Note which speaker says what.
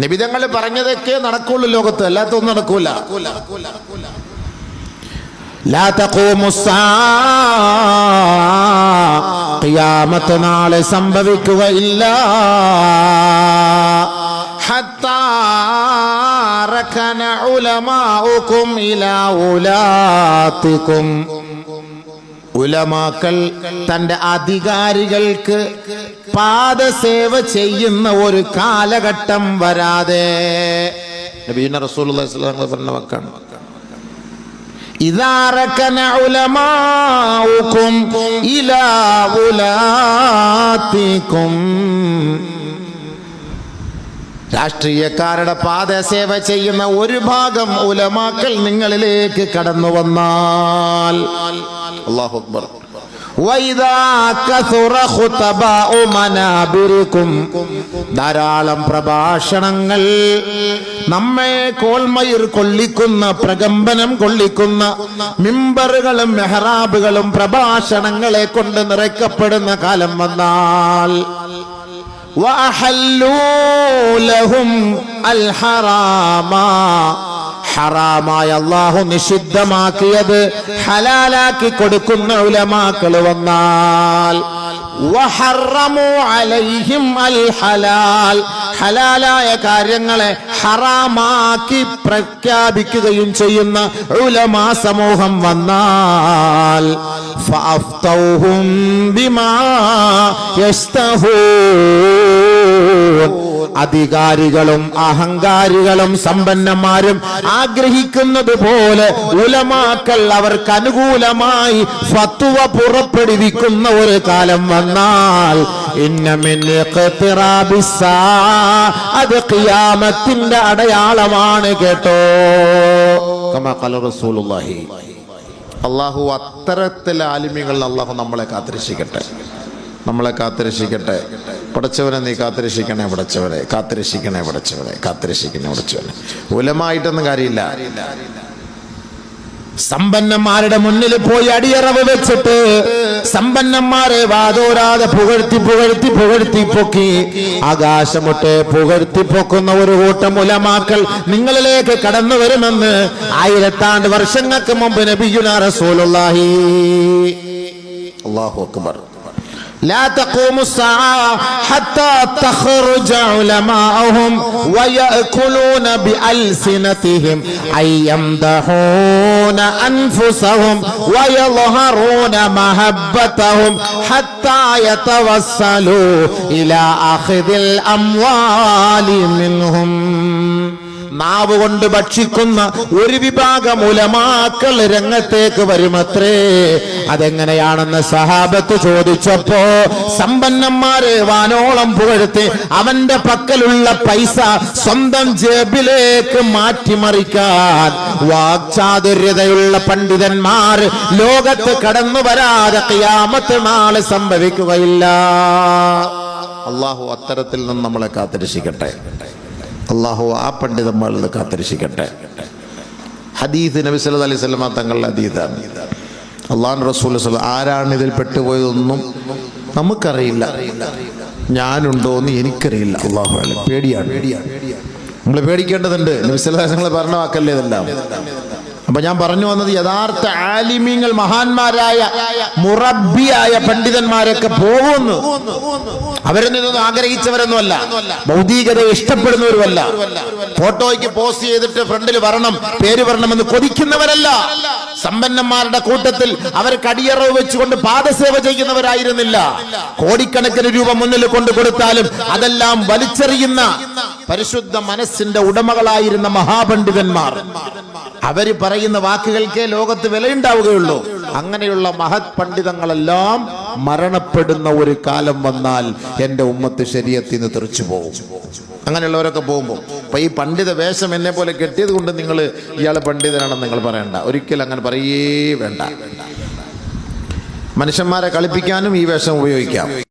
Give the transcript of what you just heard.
Speaker 1: നിബിതങ്ങൾ പറഞ്ഞതൊക്കെ നടക്കുള്ളൂ ലോകത്ത്, അല്ലാത്തൊന്നും നടക്കൂല. ലാ തഖൂമുസ്സാ, ഖിയാമത്ത് നാളെ സംഭവിക്കുകയില്ല. ഹത്താ റകന ഉലമാഉകും ഇലാ ഉലാത്തികും, ഉലമാക്കൾ തന്റെ അധികാരികൾക്ക് പാദസേവ ചെയ്യുന്ന ഒരു കാലഘട്ടം വരാതെ. നബിയുന റസൂലുള്ളാഹി സ്വല്ലല്ലാഹു അലൈഹി വസല്ലം പറഞ്ഞ വാക്കാണ്. ഇദാ റകന ഉലമാഉകും ഇലാ ഉലാത്തികും, രാഷ്ട്രീയക്കാരുടെ പാദസേവ ചെയ്യുന്ന ഒരു ഭാഗം ഉലമാക്കൾ നിങ്ങളിലേക്ക് കടന്നു വന്നാൽ, അല്ലാഹു അക്ബർ, വൈദാ കസുറ ഖുതബാഉ മനാബിരികും, ധാരാളം പ്രഭാഷണങ്ങൾ, നമ്മെ കോൾമയിർ കൊള്ളിക്കുന്ന, പ്രകമ്പനം കൊള്ളിക്കുന്ന മിമ്പറുകളും മെഹ്റാബുകളും പ്രഭാഷണങ്ങളെ കൊണ്ട് നിറയ്ക്കപ്പെടുന്ന കാലം വന്നാൽ, ഹറാമായ അല്ലാഹു നിഷിദ്ധമാക്കിയത് ഹലാലാക്കി കൊടുക്കുന്ന ഉലമാക്കൾ വന്നാൽ, വഹറമു അലൈഹിം അൽ ഹലാൽ, ഹലാലായ കാര്യങ്ങളെ ഹറാമാക്കി പ്രഖ്യാപിക്കുകയും ചെയ്യുന്ന ഉലമാ സമൂഹം വന്നാൽ, ഫഅഫ്തൗഹും ബിമാ യസ്തഹൂൻ, അധികാരികളും അഹങ്കാരികളും സമ്പന്നന്മാരും ആഗ്രഹിക്കുന്നത് പോലെ ഉലമാക്കൾ അവർക്ക് അനുകൂലമായി ഫത്വ പുറപ്പെടുവിക്കുന്ന ഒരു കാലം വന്നാൽ, ഇന്ന മിൻ ഇഖ്തിറാബിസ്സാ, അത് ഖിയാമത്തിന്റെ അടയാളമാണ് കേട്ടോ. കമാ ഖാല റസൂലുള്ളാഹി. അല്ലാഹു അത്തരത്തിലെ ആലിമീങ്ങൾ അല്ലാഹു നമ്മളെ കാത്തിരക്ഷിക്കട്ടെ, നമ്മളെ കാത്തിരക്ഷിക്കട്ടെ. പടച്ചവനെ നീ കാത്തിരക്ഷിക്കണേ പടച്ചവനെ, കാത്തിരക്ഷിക്കണേ പടച്ചവനെ, കാത്തിരക്ഷിക്കണേ പടച്ചവനെ. ഉലമായിട്ടൊന്നും കാര്യമില്ല. സമ്പന്നന്മാരുടെ മുന്നിൽ പോയി അടിയറവ് വെച്ചിട്ട് സമ്പന്നന്മാരെ വാതോരാതെ പുകഴ്ത്തി പുകഴ്ത്തി പുകഴ്ത്തി പൊക്കി ആകാശമൊട്ടെ പുകഴ്ത്തി പൊക്കുന്ന ഒരു കൂട്ടം ഉലമാക്കൾ നിങ്ങളിലേക്ക് കടന്നു വരുമെന്ന് 1000 വർഷങ്ങൾക്ക് മുമ്പ് നബിയുനാ റസൂലുള്ളാഹി. അല്ലാഹു അക്ബർ. لا تقوم الساعة حتى تخرج علماءهم ويأكلون بألسنتهم أي يمدحون أنفسهم ويظهرون محبتهم حتى يتوصلوا إلى أخذ الأموال منهم. നാവ് കൊണ്ട് ഭക്ഷിക്കുന്ന ഒരു വിഭാഗം ഉലമാക്കൾ രംഗത്തേക്ക് വരുമത്രേ. അതെങ്ങനെയാണെന്ന് സഹാബത്ത് ചോദിച്ചപ്പോ സമ്പന്നന്മാരെ വാനോളം പുകഴ്ത്തി അവന്റെ പക്കലുള്ള പൈസ സ്വന്തം ജേബിലേക്ക് മാറ്റിമറിക്കാൻ വാക്ചാതുര്യതയുള്ള പണ്ഡിതന്മാർ ലോകത്ത് കടന്നു വരാതെ ഖിയാമത്ത് നാളെ സംഭവിക്കുകയില്ല. അല്ലാഹു അത്തരത്തിൽ നിന്ന് നമ്മളെ കാത്തിരക്ഷിക്കട്ടെ. അല്ലാഹു ആ പണ്ഡിതന്മാരിൽ കാത്തിരക്ഷിക്കട്ടെ. ഹദീസ് നബി സല്ലല്ലാഹു അലൈഹി വസല്ലം തങ്ങളുടെ ഹദീസാണ്. അല്ലാഹു റസൂൽ ആരാണ് ഇതിൽ പെട്ടുപോയതൊന്നും നമുക്കറിയില്ല. ഞാനുണ്ടോന്ന് എനിക്കറിയില്ല. അല്ലാഹു അലം. പേടിയാണ്. നമ്മൾ പേടിക്കേണ്ടതുണ്ട്. നബി സല്ലല്ലാഹു അലൈഹി വസല്ലം പറഞ്ഞ വാക്കല്ലേ ഇതെല്ലാം. അപ്പൊ ഞാൻ പറഞ്ഞു വന്നത് യഥാർത്ഥ ആലിമീങ്ങൾ, മഹാന്മാരായ മുറബ്ബിയായ പണ്ഡിതന്മാരൊക്കെ പോകുന്നു. അവരിൽ നിന്നൊന്നും ആഗ്രഹിച്ചവരൊന്നുമല്ല, ഭൗതികതയെ ഇഷ്ടപ്പെടുന്നവരുമല്ല, ഫോട്ടോയ്ക്ക് പോസ്റ്റ് ചെയ്തിട്ട് ഫ്രണ്ടിൽ വരണം, പേര് വരണമെന്ന് കൊതിക്കുന്നവരല്ല. സമ്പന്നന്മാരുടെ കൂട്ടത്തിൽ അവർ കടിയറവ് വെച്ചുകൊണ്ട് പാദസേവ ചെയ്യുന്നവരായിരുന്നില്ല. കോടിക്കണക്കിന് രൂപ മുന്നിൽ കൊണ്ടു കൊടുത്താലും അതെല്ലാം വലിച്ചെറിയുന്ന പരിശുദ്ധ മനസ്സിന്റെ ഉടമകളായിരുന്ന മഹാപണ്ഡിതന്മാർ. അവര് പറയുന്ന വാക്കുകൾക്കേ ലോകത്ത് വിലയുണ്ടാവുകയുള്ളൂ. അങ്ങനെയുള്ള മഹത് പണ്ഡിതങ്ങളെല്ലാം മരണപ്പെടുന്ന ഒരു കാലം വന്നാൽ എന്റെ ഉമ്മത്ത് ശരീഅത്തിൽ നിന്ന് തെറിച്ചു പോകും. അങ്ങനെയുള്ളവരൊക്കെ പോകുമ്പോൾ അപ്പൊ ഈ പണ്ഡിത വേഷം എന്നെ പോലെ കെട്ടിയത് കൊണ്ട് നിങ്ങൾ ഇയാള് പണ്ഡിതനാണെന്ന് നിങ്ങൾ പറയണ്ട. ഒരിക്കലും അങ്ങനെ പറയേ വേണ്ട. മനുഷ്യന്മാരെ കളിപ്പിക്കാനും ഈ വേഷം ഉപയോഗിക്കാം.